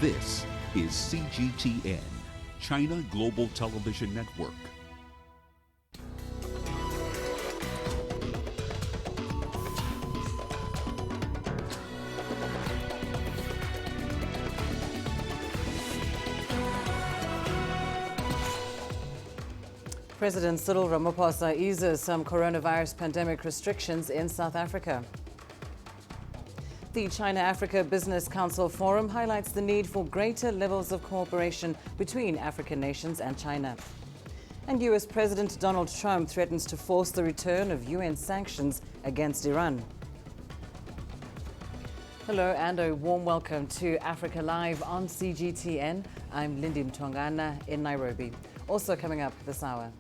This is CGTN, China Global Television Network. President Cyril Ramaphosa eases some coronavirus pandemic restrictions in South Africa. The China-Africa Business Council Forum highlights the need for greater levels of cooperation between African nations and China. And US President Donald Trump threatens to force the return of UN sanctions against Iran. Hello and a warm welcome to Africa Live on CGTN. I'm Lindy Mtongana in Nairobi. Also coming up this hour,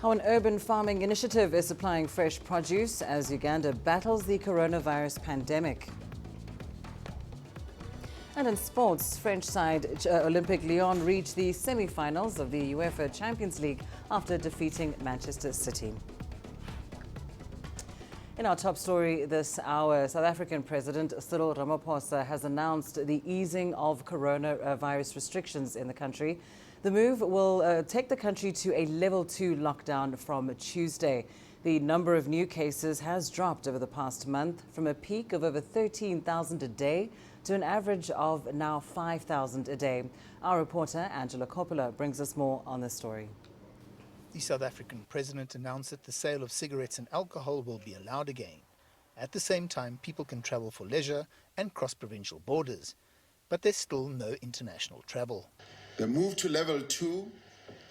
how an urban farming initiative is supplying fresh produce as Uganda battles the coronavirus pandemic. And in sports, French side Olympique Lyon reached the semi-finals of the UEFA Champions League after defeating Manchester City. In our top story this hour, South African President Cyril Ramaphosa has announced the easing of coronavirus restrictions in the country. The move will take the country to a level 2 lockdown from Tuesday. The number of new cases has dropped over the past month from a peak of over 13,000 a day to an average of now 5,000 a day. Our reporter Angela Coppola brings us more on this story. The South African president announced that the sale of cigarettes and alcohol will be allowed again. At the same time, people can travel for leisure and cross provincial borders. But there's still no international travel. The move to level 2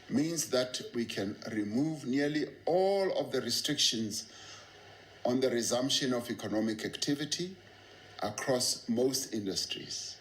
means that we can remove nearly all of the restrictions on the resumption of economic activity across most industries.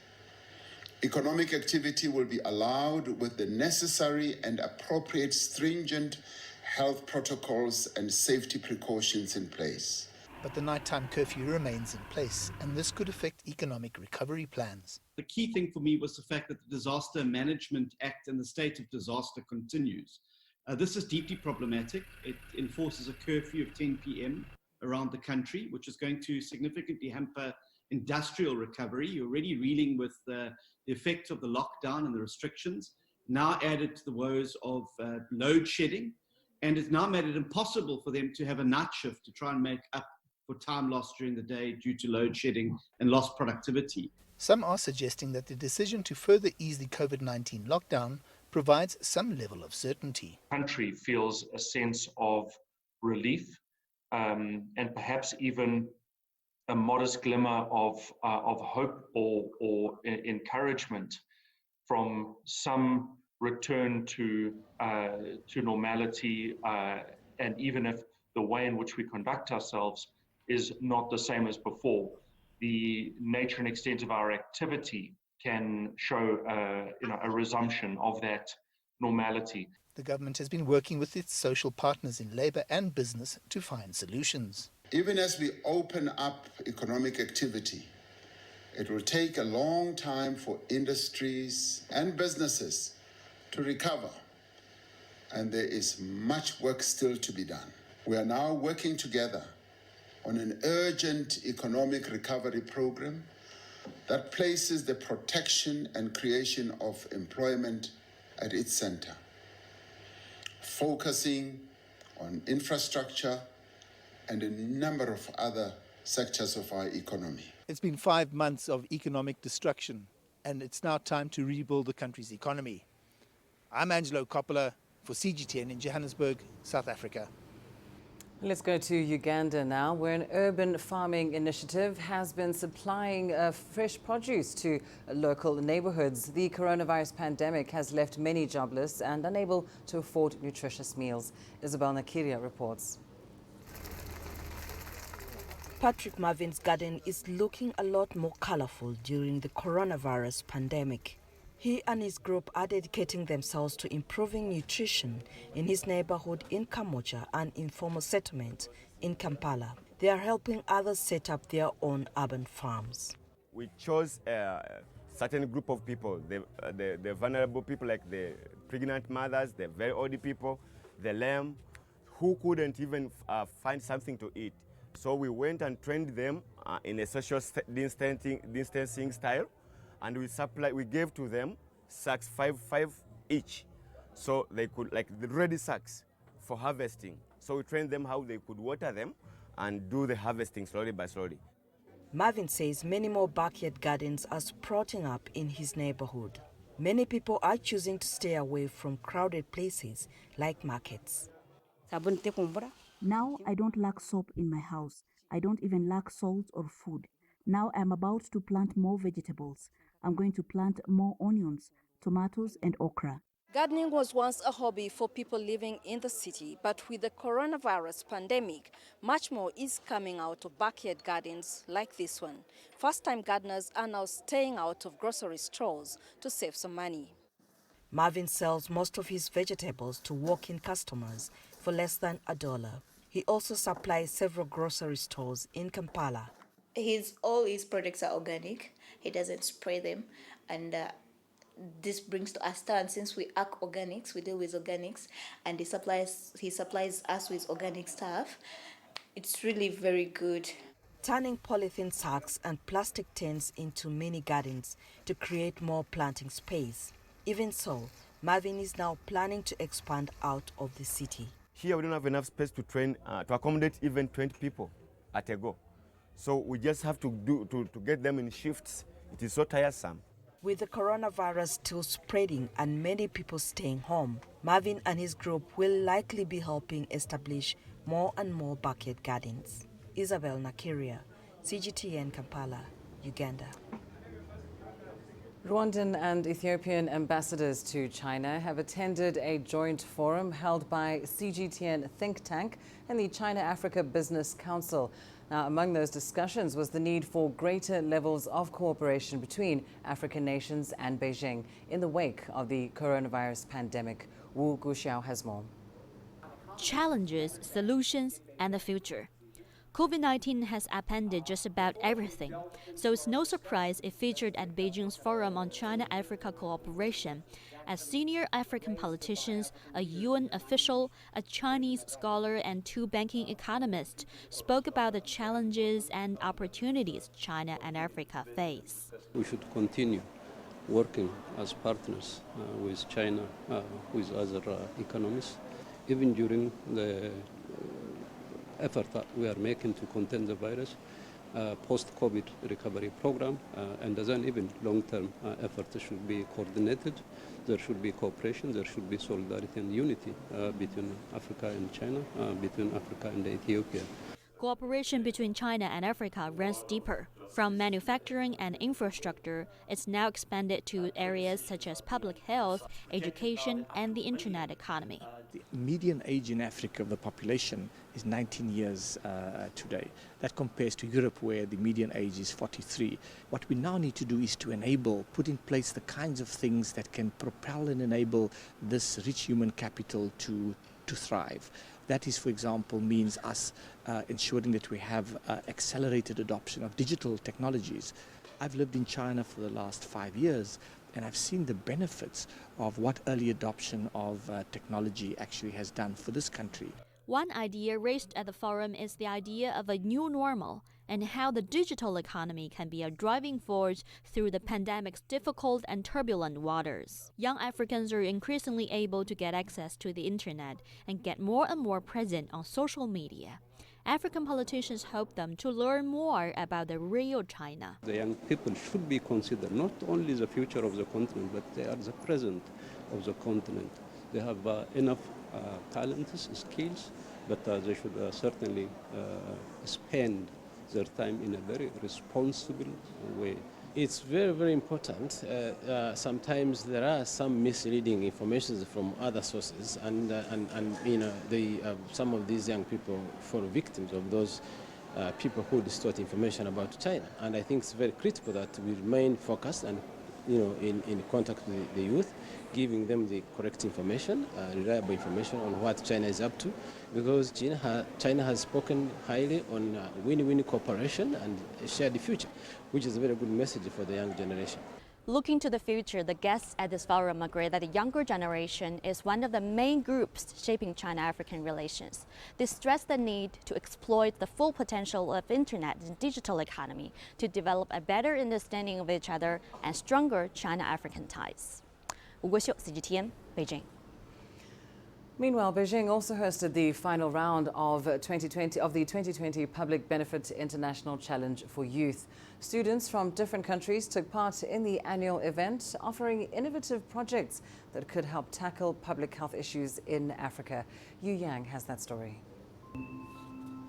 Economic activity will be allowed with the necessary and appropriate stringent health protocols and safety precautions in place. But the nighttime curfew remains in place, and this could affect economic recovery plans. The key thing for me was the fact that the Disaster Management Act and the state of disaster continues. This is deeply problematic. It enforces a curfew of 10 p.m. around the country, which is going to significantly hamper industrial recovery. You're already reeling with the effects of the lockdown and the restrictions, now added to the woes of load shedding, and it's now made it impossible for them to have a night shift to try and make up for time lost during the day due to load shedding and lost productivity. Some are suggesting that the decision to further ease the COVID-19 lockdown provides some level of certainty. The country feels a sense of relief and perhaps even a modest glimmer of hope or encouragement from some return to normality, and even if the way in which we conduct ourselves is not the same as before, the nature and extent of our activity can show a resumption of that normality. The government has been working with its social partners in labour and business to find solutions. Even as we open up economic activity, it will take a long time for industries and businesses to recover, and there is much work still to be done. We are now working together on an urgent economic recovery program that places the protection and creation of employment at its center, focusing on infrastructure and a number of other sectors of our economy. It's been 5 months of economic destruction, and it's now time to rebuild the country's economy. I'm Angelo Coppola for CGTN in Johannesburg, South Africa. Let's go to Uganda now, where an urban farming initiative has been supplying fresh produce to local neighborhoods. The coronavirus pandemic has left many jobless and unable to afford nutritious meals. Isabel Nakiria reports. Patrick Marvin's garden is looking a lot more colorful during the coronavirus pandemic. He and his group are dedicating themselves to improving nutrition in his neighborhood in Kamoja, an informal settlement in Kampala. They are helping others set up their own urban farms. We chose a certain group of people, the vulnerable people like the pregnant mothers, the very old people, the lame, who couldn't even find something to eat. So we went and trained them in a social distancing style. and we gave to them sacks, five each, so they could, like the ready sacks for harvesting. So we trained them how they could water them and do the harvesting slowly by slowly. Marvin says many more backyard gardens are sprouting up in his neighborhood. Many people are choosing to stay away from crowded places like markets. Now I don't lack soap in my house. I don't even lack salt or food. Now I'm about to plant more vegetables. I'm going to plant more onions, tomatoes and okra. Gardening was once a hobby for people living in the city, but with the coronavirus pandemic, much more is coming out of backyard gardens like this one. First-time gardeners are now staying out of grocery stores to save some money. Marvin sells most of his vegetables to walk-in customers for less than $1. He also supplies several grocery stores in Kampala. All his products are organic. He doesn't spray them, and this brings to us time, since we are organics, we deal with organics, and he supplies us with organic stuff. It's really very good. Turning polythene sacks and plastic tins into mini gardens to create more planting space. Even so, Marvin is now planning to expand out of the city. Here we don't have enough space to train, to accommodate even 20 people at a go. So we just have to get them in shifts. It is so tiresome. With the coronavirus still spreading and many people staying home, Marvin and his group will likely be helping establish more and more backyard gardens. Isabel Nakiria, CGTN Kampala, Uganda. Rwandan and Ethiopian ambassadors to China have attended a joint forum held by CGTN think tank and the China-Africa Business Council. Now, among those discussions was the need for greater levels of cooperation between African nations and Beijing in the wake of the coronavirus pandemic. Wu Guxiao has more. Challenges, solutions, and the future. COVID-19 has upended just about everything, so it's no surprise it featured at Beijing's Forum on China-Africa Cooperation, as senior African politicians, a UN official, a Chinese scholar, and 2 banking economists spoke about the challenges and opportunities China and Africa face. We should continue working as partners with China, with other economies, even during the effort that we are making to contain the virus, post-COVID recovery program, and then even long-term efforts should be coordinated. There should be cooperation, there should be solidarity and unity between Africa and China, between Africa and Ethiopia. Cooperation between China and Africa runs deeper. From manufacturing and infrastructure, it's now expanded to areas such as public health, education, and the internet economy. The median age in Africa of the population is 19 years today. That compares to Europe, where the median age is 43. What we now need to do is to put in place the kinds of things that can propel and enable this rich human capital to thrive. That is, for example, means us ensuring that we have accelerated adoption of digital technologies. I've lived in China for the last 5 years, and I've seen the benefits of what early adoption of technology actually has done for this country. One idea raised at the forum is the idea of a new normal and how the digital economy can be a driving force through the pandemic's difficult and turbulent waters. Young Africans are increasingly able to get access to the internet and get more and more present on social media. African politicians hope them to learn more about the real China. The young people should be considered not only the future of the continent, but they are the present of the continent. They have enough talents, skills, but they should certainly spend their time in a very responsible way. It's very, very important. Sometimes there are some misleading information from other sources, and you know, some of these young people fall victims of those people who distort information about China. And I think it's very critical that we remain focused and, you know, in contact with the youth, giving them the correct information, reliable information on what China is up to, because China has spoken highly on win-win cooperation and a shared future, which is a very good message for the young generation. Looking to the future, the guests at this forum agree that the younger generation is one of the main groups shaping China-African relations. They stress the need to exploit the full potential of internet and digital economy to develop a better understanding of each other and stronger China-African ties. Wu Guoxiu, CGTN, Beijing. Meanwhile, Beijing also hosted the final round of the 2020 Public Benefit International Challenge for Youth. Students from different countries took part in the annual event, offering innovative projects that could help tackle public health issues in Africa. Yu Yang has that story.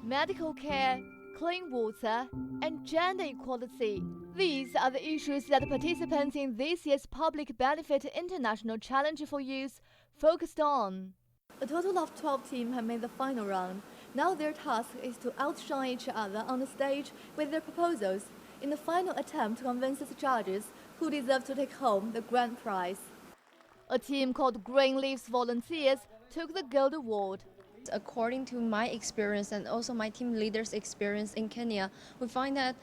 Medical care, clean water, and gender equality. These are the issues that participants in this year's Public Benefit International Challenge for Youth focused on. A total of 12 teams have made the final round. Now their task is to outshine each other on the stage with their proposals in the final attempt to convince the judges who deserve to take home the grand prize. A team called Green Leaves Volunteers took the Gold Award. According to my experience and also my team leaders' experience in Kenya, we find that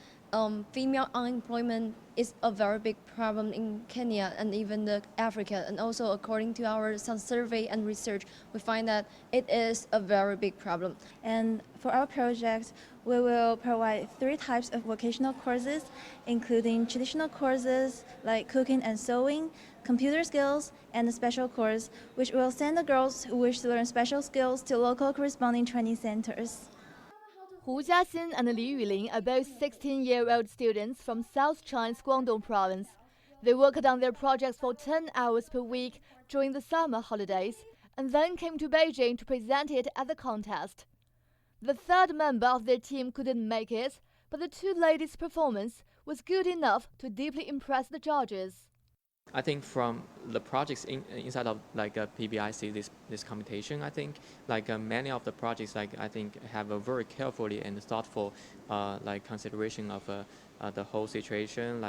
female unemployment is a very big problem in Kenya and even Africa. And also according to our some survey and research, we find that it is a very big problem. And for our project, we will provide 3 types of vocational courses, including traditional courses like cooking and sewing, computer skills, and a special course, which will send the girls who wish to learn special skills to local corresponding training centers. Hu Jiaxin and Li Yulin are both 16-year-old students from South China's Guangdong province. They worked on their projects for 10 hours per week during the summer holidays and then came to Beijing to present it at the contest. The third member of their team couldn't make it, but the 2 ladies' performance was good enough to deeply impress the judges. I think from the projects inside of PBIC, this competition, I think many of the projects I think have a very carefully and thoughtful consideration of the whole situation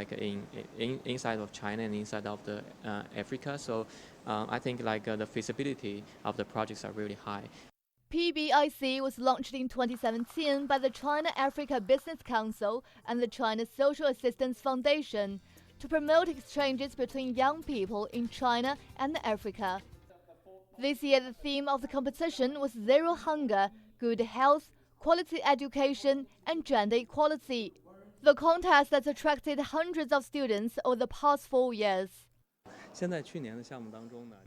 inside of China and inside of the Africa. So I think the feasibility of the projects are really high. PBIC was launched in 2017 by the China-Africa Business Council and the China Social Assistance Foundation to promote exchanges between young people in China and Africa. This year, the theme of the competition was Zero Hunger, Good Health, Quality Education, and Gender Equality. The contest has attracted hundreds of students over the past 4 years.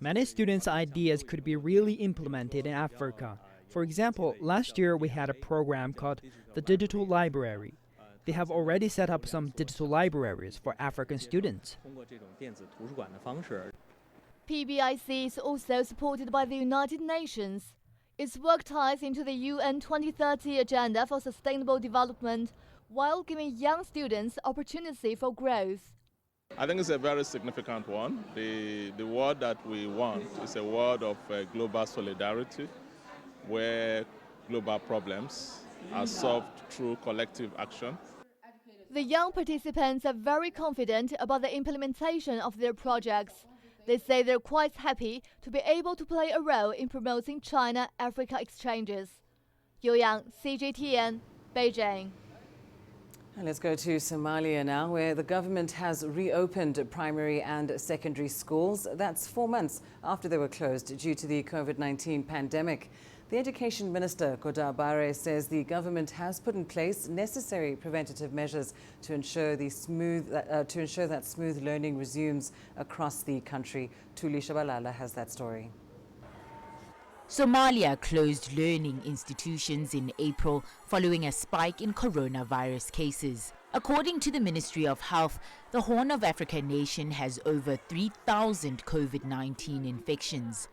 Many students' ideas could be really implemented in Africa. For example, last year we had a program called the Digital Library. They have already set up some digital libraries for African students. PBIC is also supported by the United Nations. Its work ties into the UN 2030 Agenda for Sustainable Development while giving young students opportunity for growth. I think it's a very significant one. The word that we want is a word of global solidarity, where global problems are solved through collective action. The young participants are very confident about the implementation of their projects. They say they're quite happy to be able to play a role in promoting China-Africa exchanges. Yu Yang, CGTN, Beijing. And let's go to Somalia now, where the government has reopened primary and secondary schools. That's 4 months after they were closed due to the COVID-19 pandemic. The Education Minister, Goda Bare, says the government has put in place necessary preventative measures to ensure that smooth learning resumes across the country. Tuli Shabalala has that story. Somalia closed learning institutions in April following a spike in coronavirus cases. According to the Ministry of Health, the Horn of Africa nation has over 3,000 COVID-19 infections.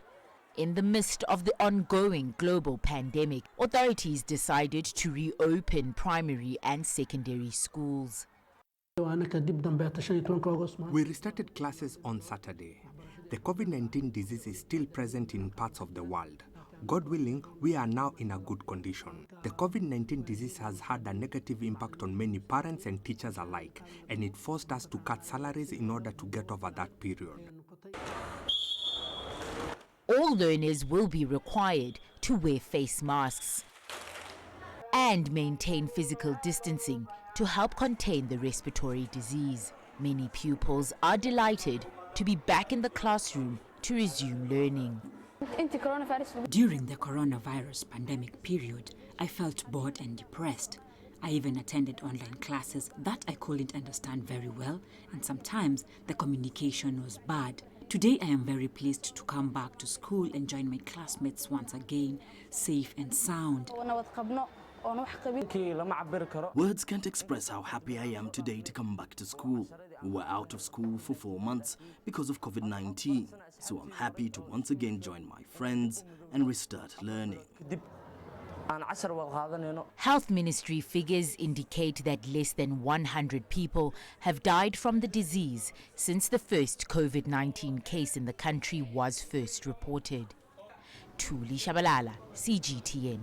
In the midst of the ongoing global pandemic, authorities decided to reopen primary and secondary schools. We restarted classes on Saturday. The COVID-19 disease is still present in parts of the world. God willing, we are now in a good condition. The COVID-19 disease has had a negative impact on many parents and teachers alike, and it forced us to cut salaries in order to get over that period. All learners will be required to wear face masks and maintain physical distancing to help contain the respiratory disease. Many pupils are delighted to be back in the classroom to resume learning. During the coronavirus pandemic period, I felt bored and depressed. I even attended online classes that I couldn't understand very well, and sometimes the communication was bad. Today I am very pleased to come back to school and join my classmates once again, safe and sound. Words can't express how happy I am today to come back to school. We were out of school for 4 months because of COVID-19, so I'm happy to once again join my friends and restart learning. Health Ministry figures indicate that less than 100 people have died from the disease since the first COVID-19 case in the country was first reported. Thuli Shabalala, CGTN.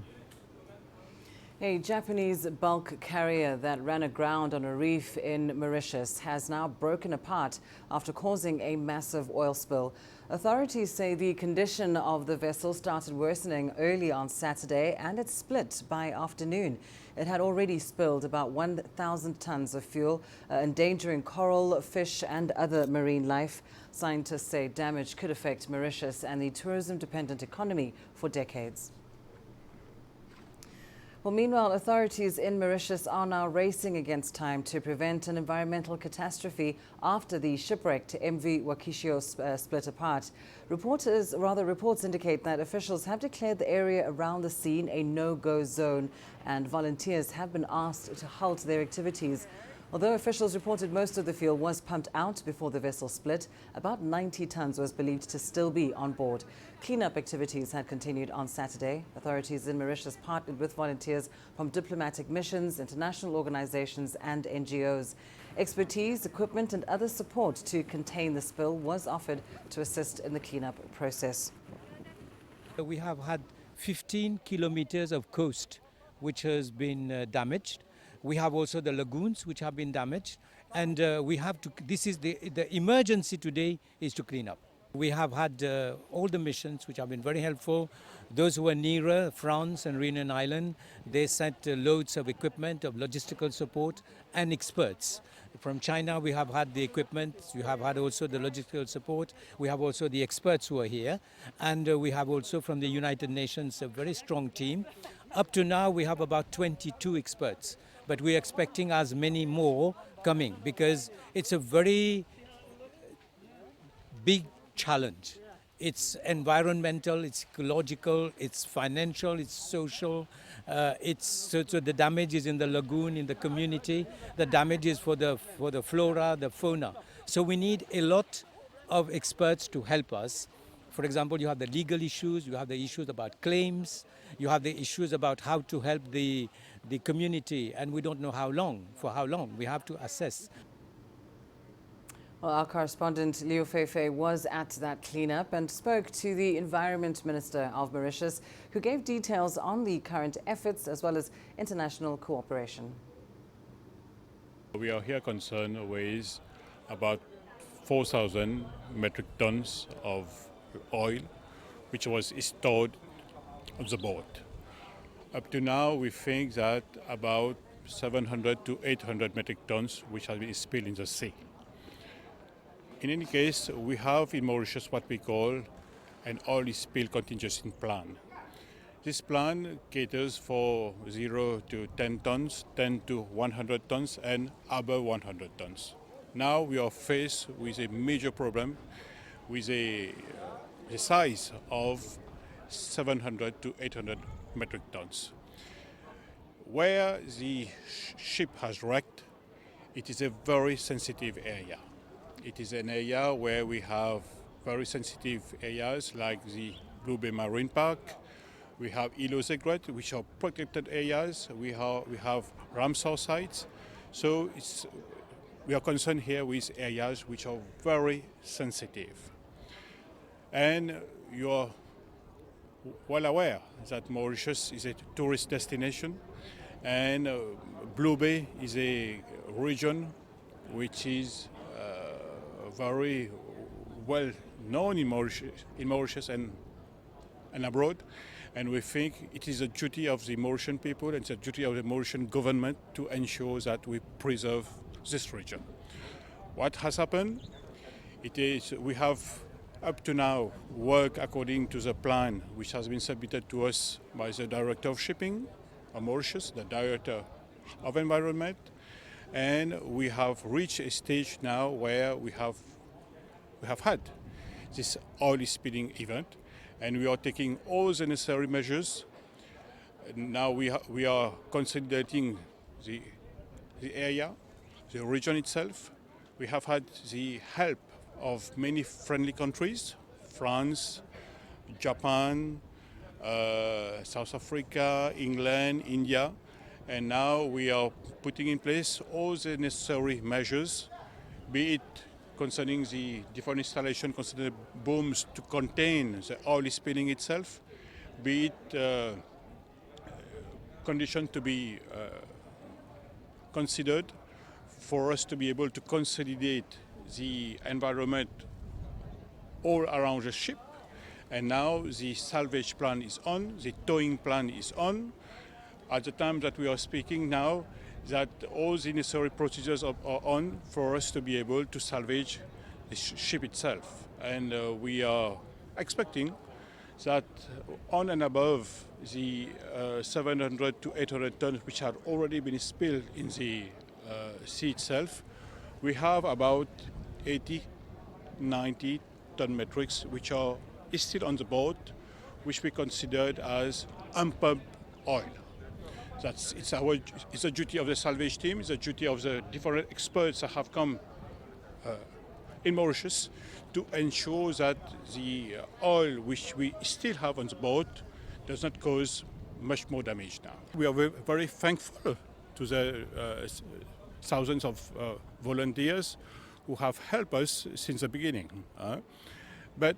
A Japanese bulk carrier that ran aground on a reef in Mauritius has now broken apart after causing a massive oil spill. Authorities say the condition of the vessel started worsening early on Saturday and it split by afternoon. It had already spilled about 1,000 tons of fuel, endangering coral, fish and other marine life. Scientists say damage could affect Mauritius and the tourism-dependent economy for decades. Well, meanwhile, authorities in Mauritius are now racing against time to prevent an environmental catastrophe after the shipwrecked MV Wakishio split apart. Reports indicate that officials have declared the area around the scene a no-go zone, and volunteers have been asked to halt their activities. Although officials reported most of the fuel was pumped out before the vessel split, about 90 tons was believed to still be on board. Cleanup activities had continued on Saturday. Authorities in Mauritius partnered with volunteers from diplomatic missions, international organizations and NGOs. Expertise, equipment and other support to contain the spill was offered to assist in the cleanup process. We have had 15 kilometers of coast which has been damaged. We have also the lagoons which have been damaged, and we have to. This is the emergency today is to clean up. We have had all the missions which have been very helpful. Those who were nearer, France and Reunion Island, they sent loads of equipment, of logistical support and experts. From China, we have had the equipment, we have had also the logistical support, we have also the experts who are here, and we have also from the United Nations a very strong team. Up to now, we have about 22 experts, but we're expecting as many more coming because it's a very big challenge. It's environmental, it's ecological, it's financial, it's social. So the damage is in the lagoon, in the community. The damage is for the flora, the fauna. So we need a lot of experts to help us. For example, you have the legal issues, you have the issues about claims, you have the issues about how to help the community, and we don't know how long, for how long. We have to assess. Well, our correspondent Leo Feifei was at that cleanup and spoke to the Environment Minister of Mauritius, who gave details on the current efforts as well as international cooperation. We are here concerned with about 4,000 metric tons of oil which was stored on the boat. Up to now, we think that about 700 to 800 metric tons which has been spilled in the sea. In any case, we have in Mauritius what we call an oil spill contingency plan. This plan caters for 0 to 10 tons, 10 to 100 tons, and above 100 tons. Now we are faced with a major problem with the size of 700 to 800 metric tons. Where the ship has wrecked, it is a very sensitive area. It is an area where we have very sensitive areas like the Blue Bay Marine Park. We have Îlots Aigrettes, which are protected areas. We have Ramsar sites. So we are concerned here with areas which are very sensitive. And you are well aware that Mauritius is a tourist destination, and Blue Bay is a region which is very well known in Mauritius and abroad, and we think it is a duty of the Mauritian people and it's a duty of the Mauritian government to ensure that we preserve this region. What has happened? It is we have up to now worked according to the plan which has been submitted to us by the Director of Shipping of Mauritius, the Director of Environment, and we have reached a stage now where we have had this oil spilling event, and we are taking all the necessary measures. Now we are consolidating the area, the region itself. We have had the help of many friendly countries, France, Japan, South Africa, England, India, and now we are putting in place all the necessary measures, be it concerning the different installation, concerning the booms to contain the oil spilling itself, be it condition to be considered for us to be able to consolidate the environment all around the ship. And now the salvage plan is on, the towing plan is on. At the time that we are speaking now, that all the necessary procedures are on for us to be able to salvage the ship itself. And we are expecting that on and above the 700 to 800 tons which had already been spilled in the sea itself, we have about 80, 90 ton metrics which are still on the boat, which we considered as unpumped oil. It's a duty of the salvage team, it's a duty of the different experts that have come in Mauritius to ensure that the oil which we still have on the boat does not cause much more damage now. We are very thankful to the thousands of volunteers who have helped us since the beginning. But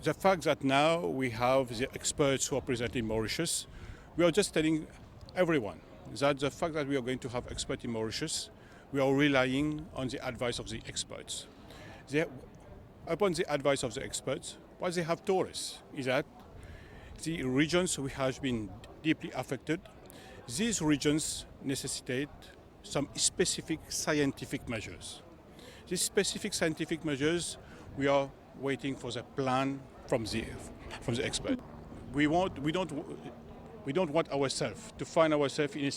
the fact that now we have the experts who are present in Mauritius, we are just telling everyone that the fact that we are going to have experts in Mauritius, we are relying on the advice of the experts. Upon the advice of the experts, what they have told us is that the regions which have been deeply affected, these regions necessitate some specific scientific measures. These specific scientific measures, we are waiting for the plan from the expert. We don't want ourselves to find ourselves in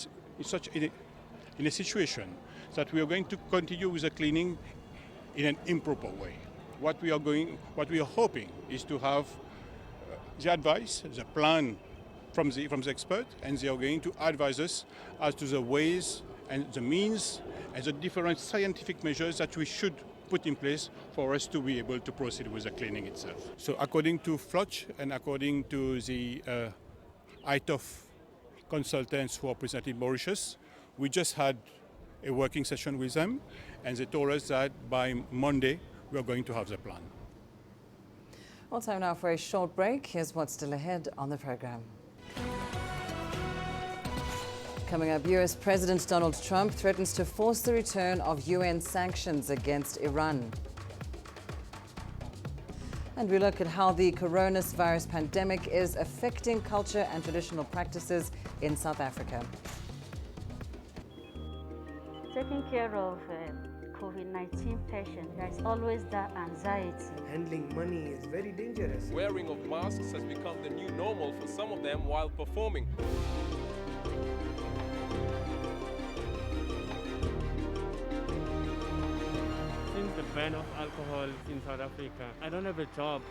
a situation that we are going to continue with the cleaning in an improper way. What we are hoping is to have the advice, the plan from the expert, and they are going to advise us as to the ways and the means and the different scientific measures that we should put in place for us to be able to proceed with the cleaning itself. So according to Floch and according to the ITOF consultants who are present in Mauritius, we just had a working session with them, and they told us that by Monday we are going to have the plan. Well, time now for a short break. Here's what's still ahead on the program. Coming up, US President Donald Trump threatens to force the return of UN sanctions against Iran. And we look at how the coronavirus pandemic is affecting culture and traditional practices in South Africa. Taking care of COVID-19 patients, there's always that anxiety. Handling money is very dangerous. Wearing of masks has become the new normal for some of them while performing. Since the ban of alcohol in South Africa, I don't have a job.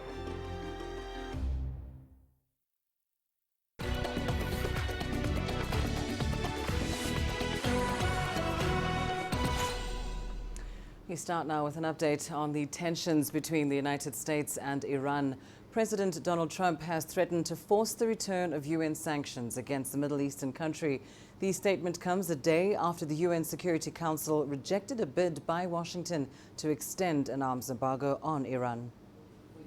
We start now with an update on the tensions between the United States and Iran. President Donald Trump has threatened to force the return of UN sanctions against the Middle Eastern country. The statement comes a day after the UN Security Council rejected a bid by Washington to extend an arms embargo on Iran.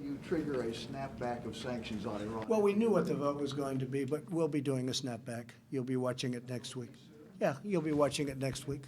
You trigger a snapback of sanctions on Iran. Well, we knew what the vote was going to be, but we'll be doing a snapback. You'll be watching it next week. Yeah, you'll be watching it next week.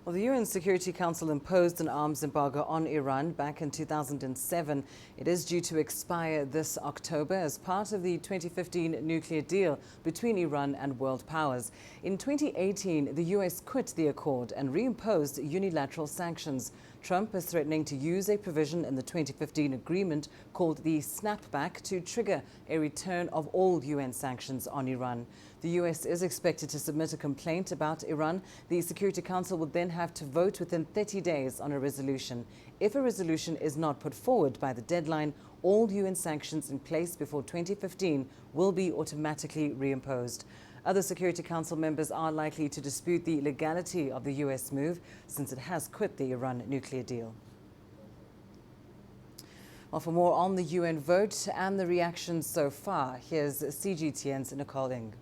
Well, the UN Security Council imposed an arms embargo on Iran back in 2007. It is due to expire this October as part of the 2015 nuclear deal between Iran and world powers. In 2018, the US quit the accord and reimposed unilateral sanctions. Trump is threatening to use a provision in the 2015 agreement called the snapback to trigger a return of all UN sanctions on Iran. The US is expected to submit a complaint about Iran. The Security Council will then have to vote within 30 days on a resolution. If a resolution is not put forward by the deadline, all UN sanctions in place before 2015 will be automatically reimposed. Other Security Council members are likely to dispute the legality of the US move since it has quit the Iran nuclear deal. Well, for more on the UN vote and the reactions so far, here's CGTN's Nicole Ng.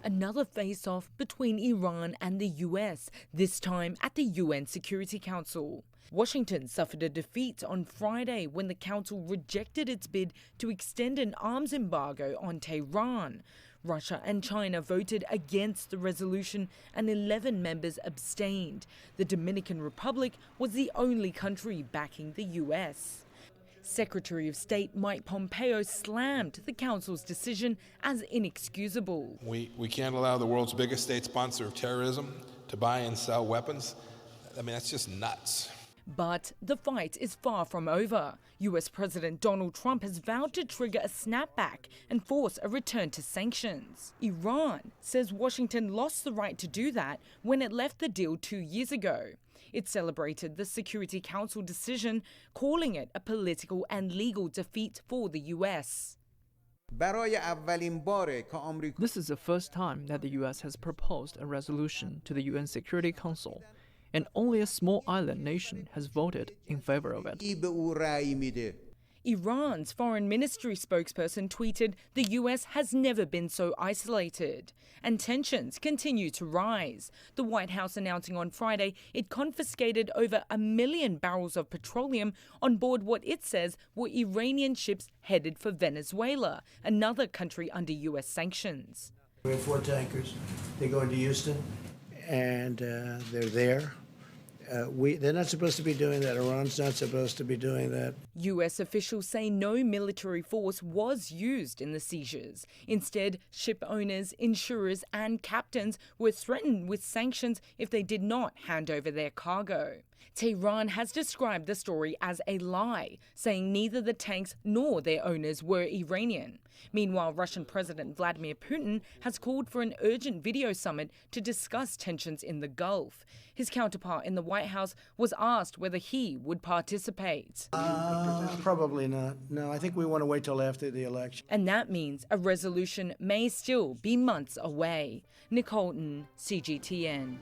Another face-off between Iran and the US, this time at the UN Security Council. Washington suffered a defeat on Friday when the Council rejected its bid to extend an arms embargo on Tehran. Russia and China voted against the resolution and 11 members abstained. The Dominican Republic was the only country backing the US. Secretary of State Mike Pompeo slammed the Council's decision as inexcusable. We can't allow the world's biggest state sponsor of terrorism to buy and sell weapons. I mean, that's just nuts. But the fight is far from over. US President Donald Trump has vowed to trigger a snapback and force a return to sanctions. Iran says Washington lost the right to do that when it left the deal 2 years ago. It celebrated the Security Council decision, calling it a political and legal defeat for the US. This is the first time that the US has proposed a resolution to the UN Security Council, and only a small island nation has voted in favor of it. Iran's foreign ministry spokesperson tweeted the US has never been so isolated, and tensions continue to rise. The White House announcing on Friday it confiscated over 1 million barrels of petroleum on board what it says were Iranian ships headed for Venezuela, another country under US sanctions. We have 4 tankers. They go into Houston, and they're there. They're not supposed to be doing that. Iran's not supposed to be doing that. US officials say no military force was used in the seizures. Instead, ship owners, insurers and captains were threatened with sanctions if they did not hand over their cargo. Tehran has described the story as a lie, saying neither the tanks nor their owners were Iranian. Meanwhile, Russian President Vladimir Putin has called for an urgent video summit to discuss tensions in the Gulf. His counterpart in the White House was asked whether he would participate. Probably not. No, I think we want to wait till after the election. And that means a resolution may still be months away. Nicole Ng, CGTN.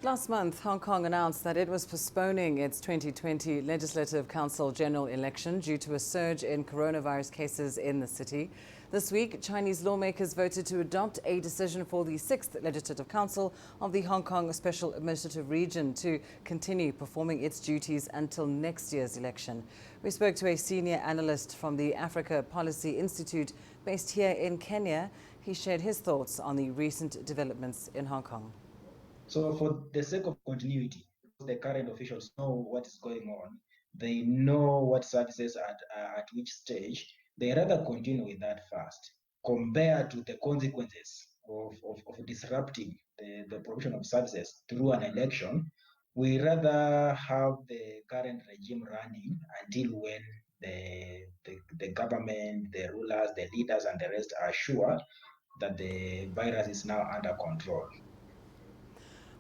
Last month, Hong Kong announced that it was postponing its 2020 Legislative Council general election due to a surge in coronavirus cases in the city. This week, Chinese lawmakers voted to adopt a decision for the 6th Legislative Council of the Hong Kong Special Administrative Region to continue performing its duties until next year's election. We spoke to a senior analyst from the Africa Policy Institute based here in Kenya. He shared his thoughts on the recent developments in Hong Kong. So for the sake of continuity, the current officials know what is going on. They know what services at which stage. They rather continue with that first, compared to the consequences of disrupting the provision of services through an election. We rather have the current regime running until when the government, the rulers, the leaders, and the rest are sure that the virus is now under control.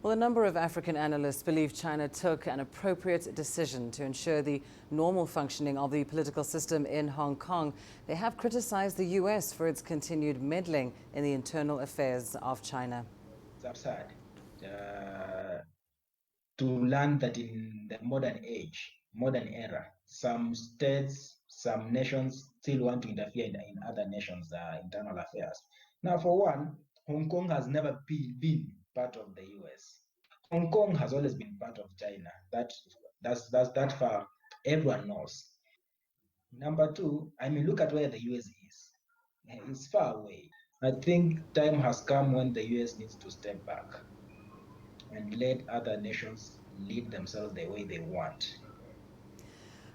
Well, a number of African analysts believe China took an appropriate decision to ensure the normal functioning of the political system in Hong Kong. They have criticized the US for its continued meddling in the internal affairs of China. It's absurd to learn that in the modern age, modern era, some states, some nations still want to interfere in other nations' internal affairs. Now, for one, Hong Kong has never been part of the US. Hong Kong has always been part of China. That's that far everyone knows. Number two, I mean, look at where the US is. It's far away. I think time has come when the US needs to step back. and let other nations lead themselves the way they want.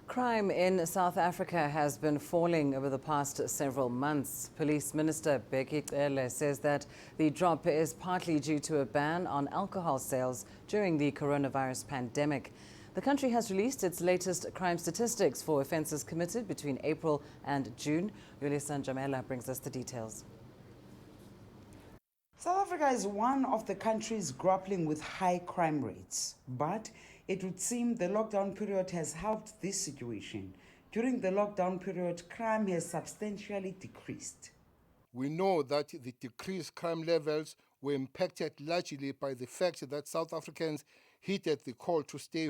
Crime in South Africa has been falling over the past several months. Police Minister Bheki Cele says that the drop is partly due to a ban on alcohol sales during the coronavirus pandemic. The country has released its latest crime statistics for offences committed between April and June. Lindy Mtongana brings us the details. South Africa is one of the countries grappling with high crime rates, but it would seem the lockdown period has helped this situation. During the lockdown period, crime has substantially decreased. We know that the decreased crime levels were impacted largely by the fact that South Africans heeded the call to stay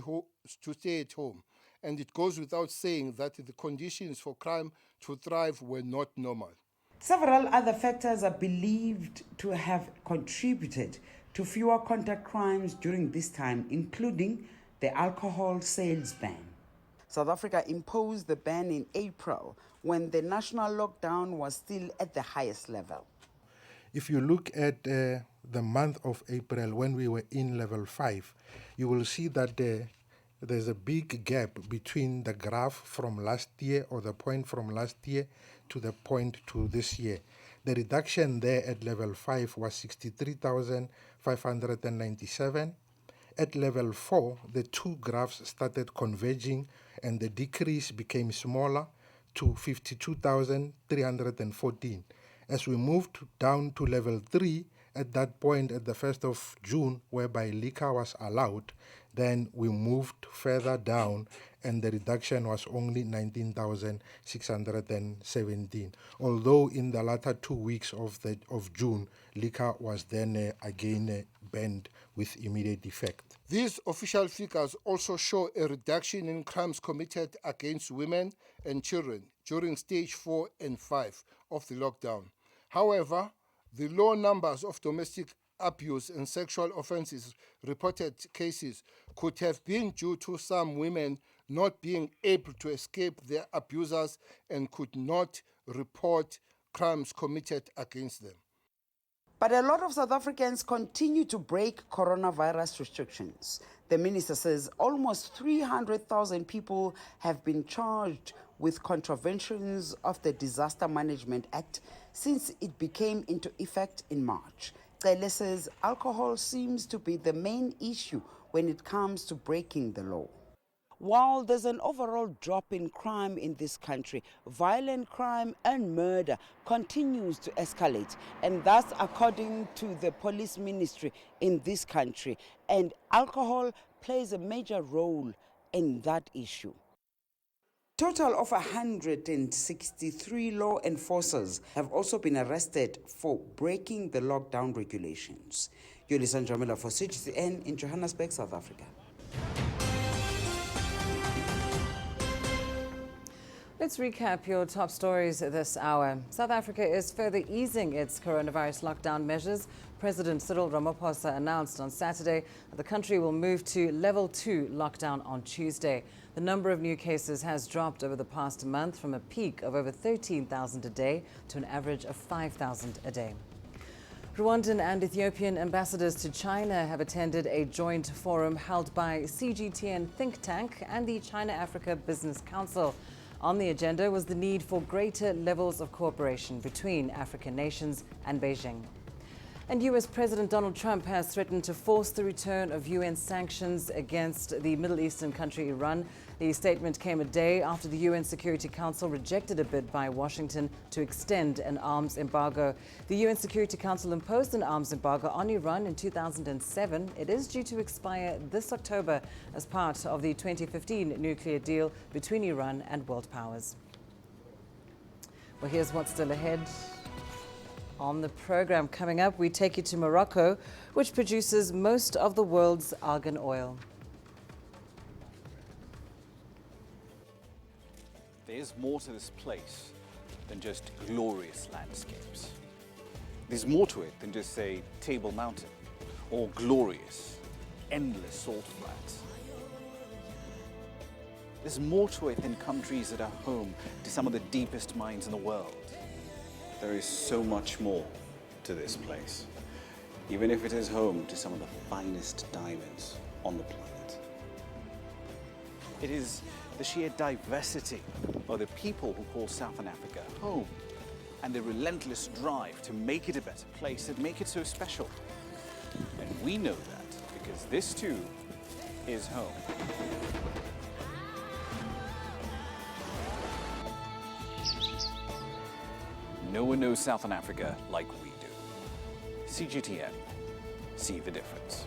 at home. And it goes without saying that the conditions for crime to thrive were not normal. Several other factors are believed to have contributed to fewer contact crimes during this time, including the alcohol sales ban. South Africa imposed the ban in April when the national lockdown was still at the highest level. If you look at the month of April when we were in level 5, you will see that there's a big gap between the graph from last year, or the point from last year, to the point to this year. The reduction there at level 5 was 63,597. At level 4, the two graphs started converging and the decrease became smaller to 52,314. As we moved down to level 3, at that point at the 1st of June, whereby liquor was allowed, then we moved further down and the reduction was only 19,617. Although in the latter 2 weeks of June, liquor was then again banned with immediate effect. These official figures also show a reduction in crimes committed against women and children during stage 4 and 5 of the lockdown. However, the low numbers of domestic abuse and sexual offences reported cases could have been due to some women not being able to escape their abusers and could not report crimes committed against them. But a lot of South Africans continue to break coronavirus restrictions. The minister says almost 300,000 people have been charged with contraventions of the Disaster Management Act since it became into effect in March. Cele says alcohol seems to be the main issue when it comes to breaking the law. While there's an overall drop in crime in this country, violent crime and murder continues to escalate, and that's according to the police ministry in this country. And alcohol plays a major role in that issue. Total of 163 law enforcers have also been arrested for breaking the lockdown regulations. Lindy Mtongana for CGTN in Johannesburg, South Africa. Let's recap your top stories this hour. South Africa is further easing its coronavirus lockdown measures. President Cyril Ramaphosa announced on Saturday that the country will move to level 2 lockdown on Tuesday. The number of new cases has dropped over the past month from a peak of over 13,000 a day to an average of 5,000 a day. Rwandan and Ethiopian ambassadors to China have attended a joint forum held by CGTN think tank and the China-Africa Business Council. On the agenda was the need for greater levels of cooperation between African nations and Beijing. And U.S. President Donald Trump has threatened to force the return of UN sanctions against the Middle Eastern country Iran. The statement came a day after the UN Security Council rejected a bid by Washington to extend an arms embargo. The UN Security Council imposed an arms embargo on Iran in 2007. It is due to expire this October as part of the 2015 nuclear deal between Iran and world powers. Well, here's what's still ahead. On the program coming up, we take you to Morocco, which produces most of the world's argan oil. There's more to this place than just glorious landscapes. There's more to it than just, say, Table Mountain or glorious, endless salt flats. There's more to it than countries that are home to some of the deepest mines in the world. There is so much more to this place. even if it is home to some of the finest diamonds on the planet. It is the sheer diversity of the people who call Southern Africa home, and the relentless drive to make it a better place that make it so special. And we know that because this too is home. No one knows Southern Africa like we do. CGTN, see the difference.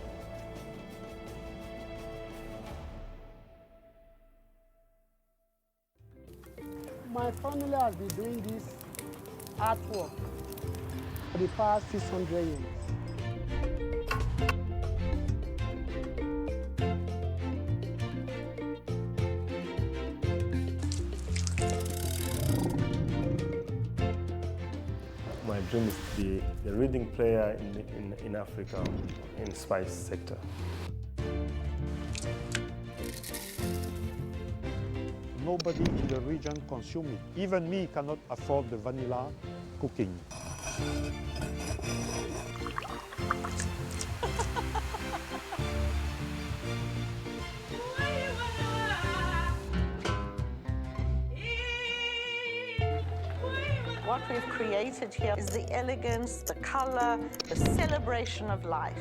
My family has been doing this artwork for the past 600 years. My dream is to be a leading player in Africa in spice sector. Nobody in the region consumes it. Even me cannot afford the vanilla cooking. What we've created here is the elegance, the color, the celebration of life.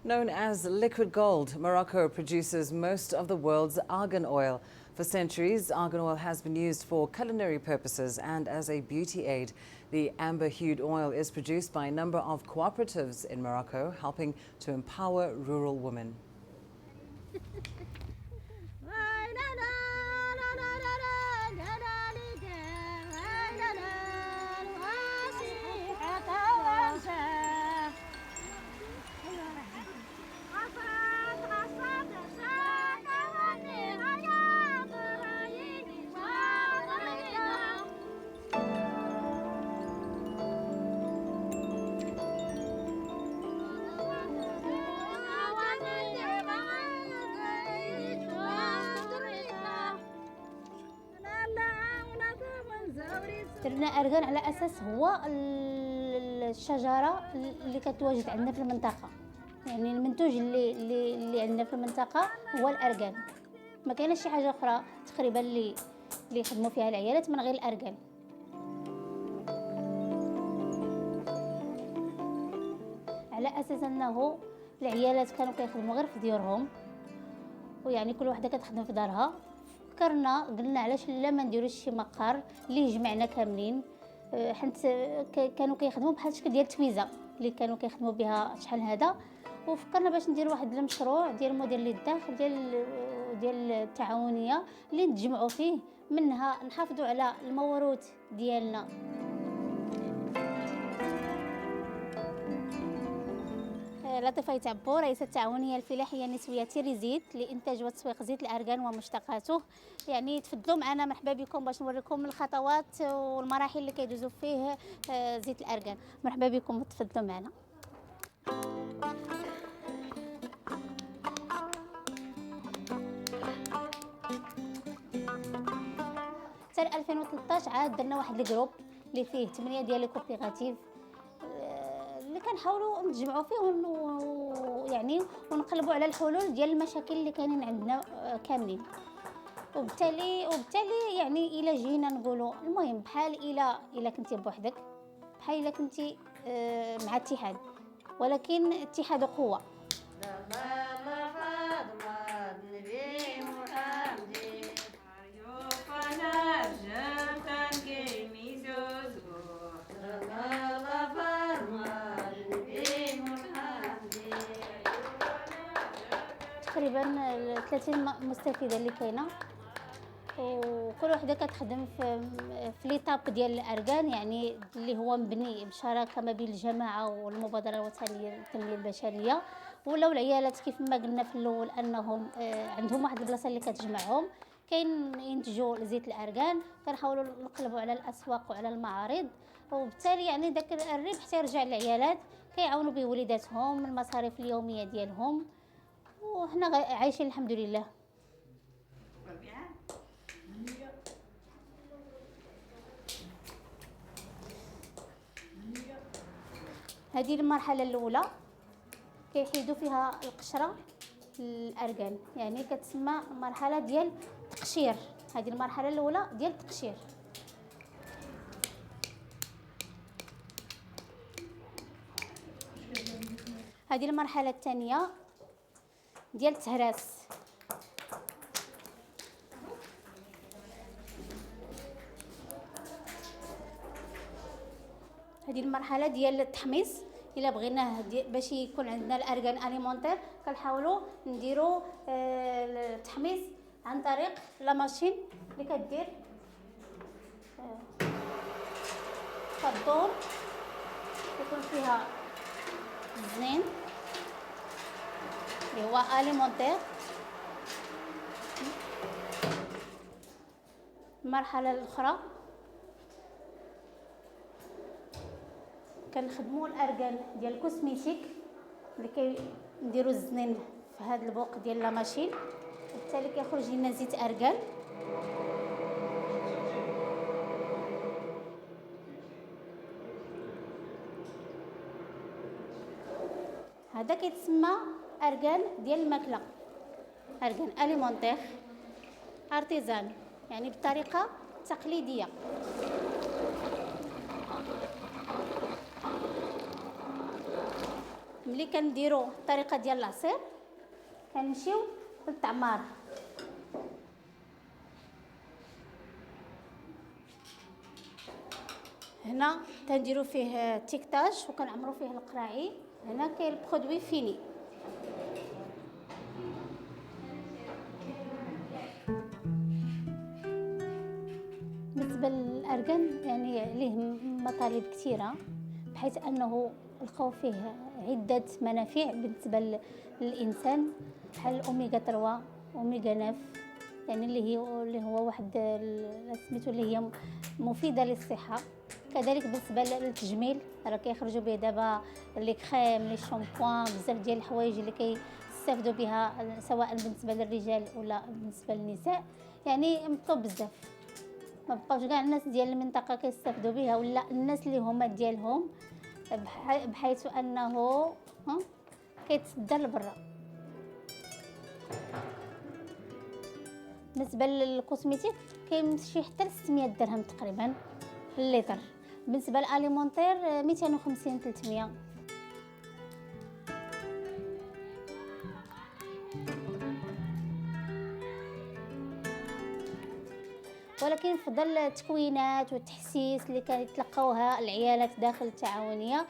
Known as liquid gold, Morocco produces most of the world's argan oil. For centuries, argan oil has been used for culinary purposes and as a beauty aid. The amber-hued oil is produced by a number of cooperatives in Morocco, helping to empower rural women. درنا أرغان على أساس هو الشجرة اللي كتواجد عندنا في المنطقة، يعني المنتوج اللي عندنا في المنطقة هو الأرغان. ما كاينش شي حاجة أخرى تقريبا اللي يخدموا فيها العيالات من غير الأرغان. على أساس أنه العيالات كانوا كيخدموا غير في ديورهم، ويعني كل وحدة كتخدم في دارها. فكرنا قلنا علاش لا ما نديروش شي مقر اللي يجمعنا كاملين، حيت كانوا كيخدموا بحال شكل ديال التويزه اللي كانوا كيخدموا بها شحال هذا. وفكرنا باش ندير واحد المشروع ديال موديل للداخل ديال التعاونيه اللي نتجمعوا فيه، منها نحافظوا على الموروث ديالنا. لطيفة يتعبو رئيسة التعاونية الفلاحية النسوية تيريزيت لإنتاج وتسويق زيت الأرغان ومشتقاته. يعني تفضلوا معنا، مرحبا بكم باش نوريكم الخطوات والمراحل اللي كيدوزوا فيه زيت الأرغان. مرحبا بكم وتفضلوا معنا. حتى 2013 عاد درنا واحد الجروب اللي فيه 8 ديال لي كوبيراتيف اللي كنحاولوا نتجمعوا فيه يعني ونقلبوا على الحلول ديال المشاكل اللي كاينين عندنا كاملين. وبالتالي يعني الا جينا نقولوا المهم بحال الا كنتي بوحدك، بحال الا كنتي مع اتحاد، ولكن اتحاد قوه. تقريبا 30 مستفيده اللي كاينه، وكل وحده كتخدم في ليطاب ديال الارغان، يعني اللي هو مبني بشراكه ما بين الجماعه والمبادره الوطنيه للتنميه البشريه. ولاو العيالات كيف ما قلنا في الاول انهم عندهم واحد البلاصه اللي كتجمعهم، كاين ينتجوا زيت الارغان، كنحاولوا نقلبوا على الاسواق وعلى المعارض، وبالتالي يعني داك الربح تيرجع للعيالات كيعاونوا به وليداتهم المصاريف اليوميه ديالهم، وحنا عايشين الحمد لله. هذه المرحلة الأولى كيحيدوا فيها القشرة الأرقان، يعني كتسمى مرحلة ديال تقشير. هذه المرحلة الأولى ديال التقشير. هذه المرحلة الثانية ديال التهراس. هذه المرحلة ديال التحميص. إلا بغيناه باش يكون عندنا الأرغان أليمونتير كنحاولوا نديروا التحميص عن طريق لا ماشين اللي كدير كدور يكون فيها الزنين اللي هو أليمونتير. المرحلة الأخرى كنخدموا الارغان ديال الكوسميتيك اللي كنديروا الزنين في هذا البوق ديال لا ماشين، وبالتالي كيخرج لنا زيت ارغان. هذا كيتسمى ارغان ديال الماكله، ارغان اليمونتير ارتيزان، يعني بطريقه تقليديه. ملي كنديروا الطريقه ديال العصير كنمشيو للتعمار. هنا تنديروا فيه تيكتاج وكنعمروا فيه القراعي. هنا كاين البرودوي فيني. بالنسبه للارغان يعني عليه مطالب كثيره، بحيث انه لقاو فيه عده منافع بالنسبه للانسان، بحال الاوميغا 3 اوميغا 9، يعني اللي هو واحد سميتو اللي هي مفيده للصحه. كذلك بالنسبه للتجميل راه كيخرجوا به دابا لي كريم لي شامبوان، بزاف ديال الحوايج اللي كيستافدوا بها سواء بالنسبه للرجال ولا بالنسبه للنساء، يعني مطلوب بزاف. ما بقاوش كاع الناس ديال المنطقه كيستافدوا بها ولا الناس اللي هما ديالهم، بحيث انه كيتصدر لبرا. بالنسبه للكوسميتيك كيمشي حتى ل 600 درهم تقريبا اللتر. بالنسبه للاليمونتير 250 300. ولكن فضل التكوينات والتحسيس اللي كيتلقاوها العيالات داخل التعاونيه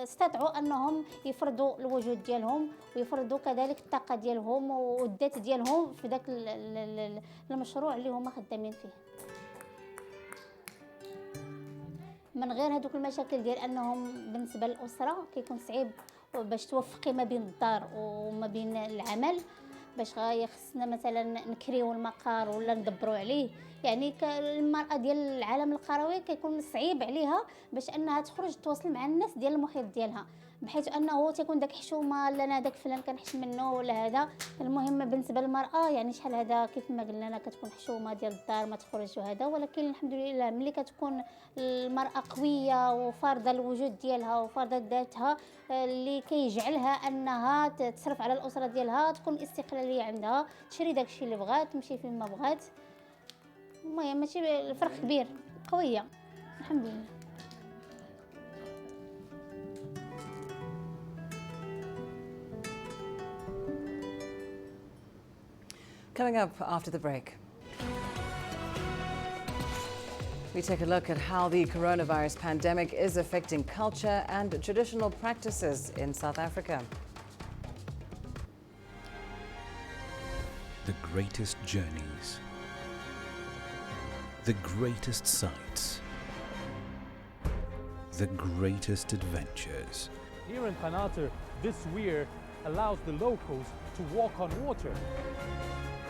استطاعوا انهم يفرضوا الوجود ديالهم ويفرضوا كذلك الطاقه ديالهم والذات ديالهم في ذاك المشروع اللي هما خدامين فيه. من غير هذوك المشاكل ديال انهم بالنسبه للاسره كيكون صعيب باش توفقي ما بين الدار وما بين العمل، باش خصنا مثلا نكريو المقار ولا ندبروا عليه. يعني المراه ديال العالم القروي كيكون صعيب عليها باش انها تخرج تواصل مع الناس ديال المحيط ديالها، بحيث انه تيكون داك حشومه لا انا داك فلان كنحشم منه ولا هذا. المهم بالنسبه للمراه يعني شحال هذا كيف ما قلنا كتكون حشومه ديال الدار ما تخرج وهذا، ولكن الحمد لله ملي كتكون المراه قويه وفارضه الوجود ديالها وفارضه ذاتها اللي كيجعلها انها تصرف على الاسره ديالها، تكون استقلاليه عندها، تشري داكشي اللي بغات، تمشي فين ما بغات. المهم ماشي الفرق كبير، قويه الحمد لله. Coming up after the break, we take a look at how the coronavirus pandemic is affecting culture and traditional practices in South Africa. The greatest journeys, the greatest sights, the greatest adventures. Here in Panater, this weir allows the locals to walk on water.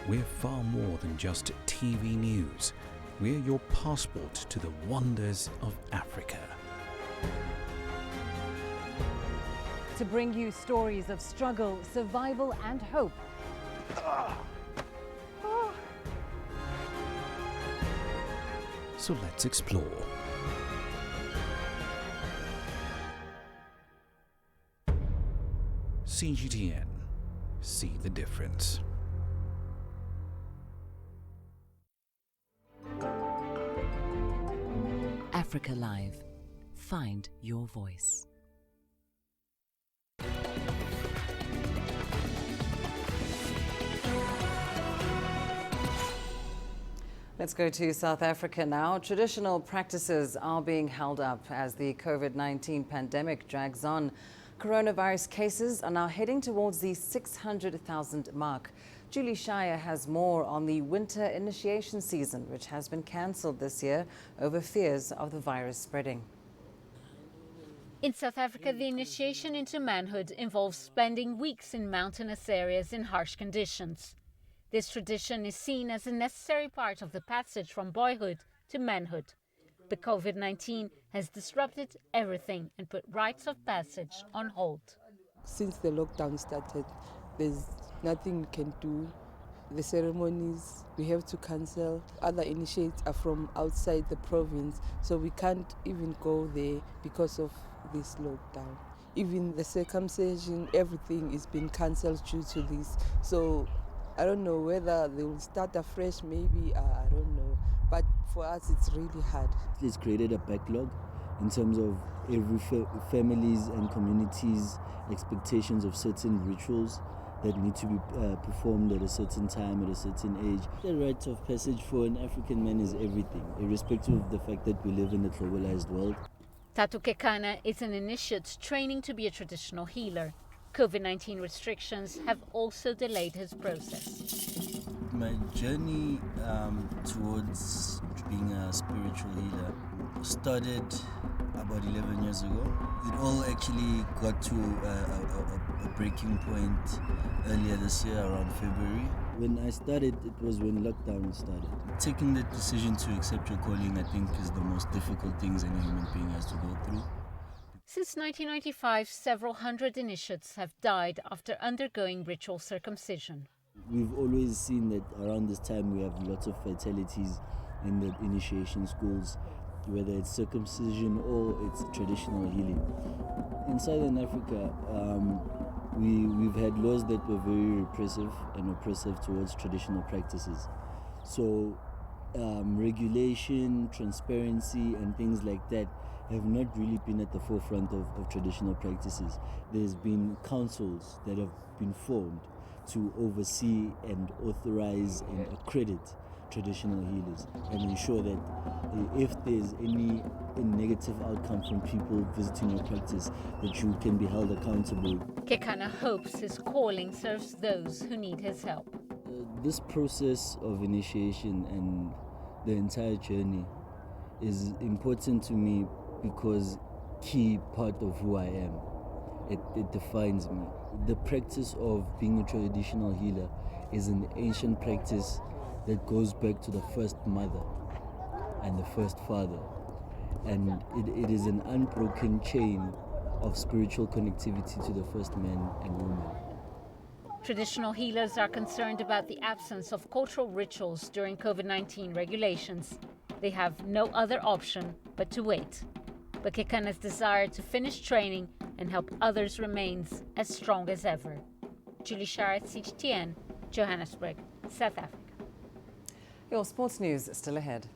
We're far more than just TV news. We're your passport to the wonders of Africa. To bring you stories of struggle, survival and hope. So let's explore. CGTN. See the difference. Africa Live. Find your voice. Let's go to South Africa now. Traditional practices are being held up as the COVID-19 pandemic drags on. Coronavirus cases are now heading towards the 600,000 mark. Julie Shire has more on the winter initiation season, which has been cancelled this year over fears of the virus spreading. In South Africa, the initiation into manhood involves spending weeks in mountainous areas in harsh conditions. This tradition is seen as a necessary part of the passage from boyhood to manhood. But COVID-19 has disrupted everything and put rites of passage on hold. Since the lockdown started, there's nothing we can do. The ceremonies we have to cancel. Other initiates are from outside the province, so we can't even go there because of this lockdown. Even the circumcision, everything is being cancelled due to this. So I don't know whether they will start afresh, maybe, I don't know. But for us, it's really hard. It's created a backlog in terms of every families and communities' expectations of certain rituals that need to be performed at a certain time, at a certain age. The rite of passage for an African man is everything, irrespective of the fact that we live in a globalized world. Tatu Kekana is an initiate training to be a traditional healer. COVID-19 restrictions have also delayed his process. My journey towards being a spiritual healer started about 11 years ago. It all actually got to a breaking point earlier this year, around February. When I started, it was when lockdown started. Taking the decision to accept your calling, I think, is the most difficult things any human being has to go through. Since 1995, several hundred initiates have died after undergoing ritual circumcision. We've always seen that around this time we have lots of fatalities in the initiation schools, whether it's circumcision or it's traditional healing. In Southern Africa, we've had laws that were very repressive and oppressive towards traditional practices. So regulation, transparency and things like that have not really been at the forefront of traditional practices. There's been councils that have been formed to oversee and authorize and accredit traditional healers and ensure that if there's any negative outcome from people visiting your practice, that you can be held accountable. Kekana hopes his calling serves those who need his help. This process of initiation and the entire journey is important to me because key part of who I am. It defines me. The practice of being a traditional healer is an ancient practice that goes back to the first mother and the first father. And it is an unbroken chain of spiritual connectivity to the first man and woman. Traditional healers are concerned about the absence of cultural rituals during COVID-19 regulations. They have no other option but to wait. But Kekana's desire to finish training and help others remains as strong as ever. Julie Shire, CGTN, Johannesburg, South Africa. Your sports news still ahead.